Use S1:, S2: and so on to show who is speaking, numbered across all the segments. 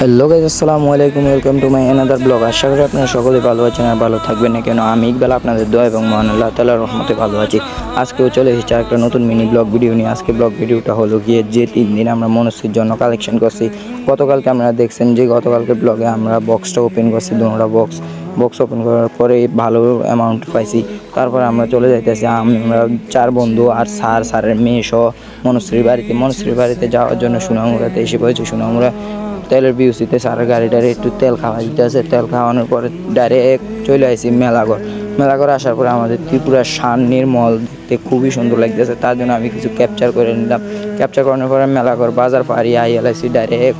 S1: Hello guys, আসসালামু আলাইকুম। Welcome to my another blog. আশা করি আপনারা সকলে ভালো আছেন আর ভালো থাকবেন না কেন। আমি ইকবাল আপনাদের দোয়া এবং মহান আল্লাহ তাআলার রহমতে ভালো আছি। আজকেও চলে এসেছি একটা নতুন মিনি ব্লগ ভিডিও নিয়ে। আজকে ব্লগ ভিডিওটা হলো গিয়ে যে 3 দিন আমরা মনস্রির জন্য কালেকশন করছি। গতকালকে আপনারা দেখছেন যে গতকালকে ব্লগে আমরা বক্সটা ওপেন করছি, দুটোটা বক্স ওপেন করার পরে ভালো অ্যামাউন্ট পাইছি। তারপরে আমরা চলে যাইতেছি, আমরা 4 বন্ধু আর স্যারের মেয়ে সহ মনস্রির বাড়িতে যাওয়ার জন্য সুনামুড়াতে এসে পড়েছি। সুনামুড়া তেলের বিউসিতে স্যারের গাড়িটারে একটু তেল খাওয়া দিতে আছে। তেল খাওয়ানোর পরে ডাইরেক্ট চলে আসি মেলাঘর আসার পরে আমাদের ত্রিপুরার শান নির্মল দেখতে খুবই সুন্দর লাগতেছে। তার জন্য আমি কিছু ক্যাপচার করে নিলাম। ক্যাপচার করানোর পরে মেলাঘর বাজার পাড়ি আইসি ডাইরেক্ট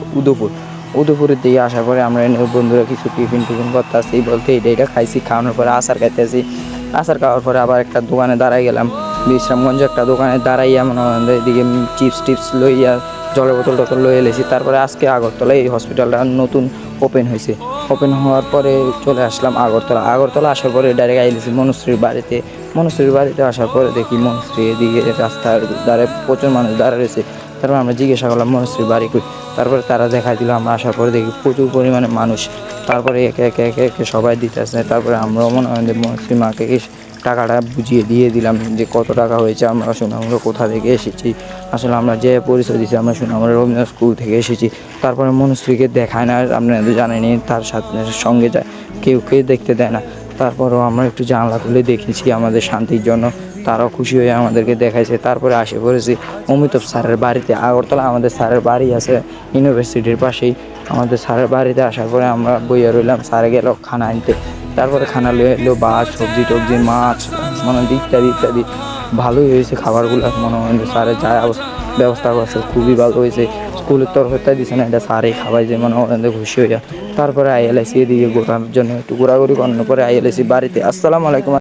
S1: উদয়পুরের দিকে আসার পরে আমরা বন্ধুরা কিছু টিফিন করতে আসছি, বলতে এটা খাইছি। খাওয়ানোর পরে আচার খাইতেছি। আচার খাওয়ার পরে আবার একটা দোকানে দাঁড়াই গেলাম, বিশ্রামগঞ্জে একটা দোকানে দাঁড়াইয়া মনে হয় এদিকে চিপস লইয়া জলের বোতল লইয়ে এলেছি। তারপরে আজকে আগরতলায় এই হসপিটালটা নতুন ওপেন হয়েছে। ওপেন হওয়ার পরে চলে আসলাম আগরতলা আসার পরে ডাইরেক্ট আইলেছি মনস্রির বাড়িতে আসার পরে দেখি মনস্রি এদিকে রাস্তার ধারে প্রচুর মানুষ দাঁড়া রয়েছে। তারপর আমরা জিজ্ঞাসা করলাম মনস্রির বাড়ি কই। তারপরে তারা দেখাই দিল। আমরা আসার পরে দেখি প্রচুর পরিমাণে মানুষ। তারপরে একে সবাই দিতে আসে। তারপরে আমরাও মনে হয় যে মনস্রি মাকে টাকাটা বুঝিয়ে দিয়ে দিলাম যে কত টাকা হয়েছে। আমরা সুনামুড়া কোথা থেকে এসেছি, আসলে আমরা যে পরিচয় দিচ্ছি আমরা সুনামুড়া রবীন্দ্র স্কুল থেকে এসেছি। তারপরে মনস্রিকে দেখায় না, আপনাদের জানেনি, তার সঙ্গে যায় কেউ দেখতে দেয় না। তারপরেও আমরা একটু জানলা খুলে দেখেছি আমাদের শান্তির জন্য। তারাও খুশি হয়ে আমাদেরকে দেখাইছে। তারপরে আসে পড়েছি অমিতাভ স্যারের বাড়িতে। আগরতলা আমাদের স্যারের বাড়ি আছে ইউনিভার্সিটির পাশেই। আমাদের স্যারের বাড়িতে আসার পরে আমরা বইয়া রইলাম। স্যারে গেল খানা আনতে। তারপরে খানা লয়ে এলো ভাত, সবজি টবজি, মাছ, মানে ইত্যাদি। ভালোই হয়েছে খাবারগুলো। মনে হয় স্যারের যা ব্যবস্থা করছে খুবই ভালো হয়েছে। স্কুলের তরফে দিছে না, এটা স্যারেই খাওয়াই যে মনে হয় খুশি হয়ে যায়। তারপরে আইএলআইসি এদিকে ঘোরার জন্য একটু ঘোরাঘুরি করানোর পরে আইএলআইসি বাড়িতে। আসসালামু আলাইকুম।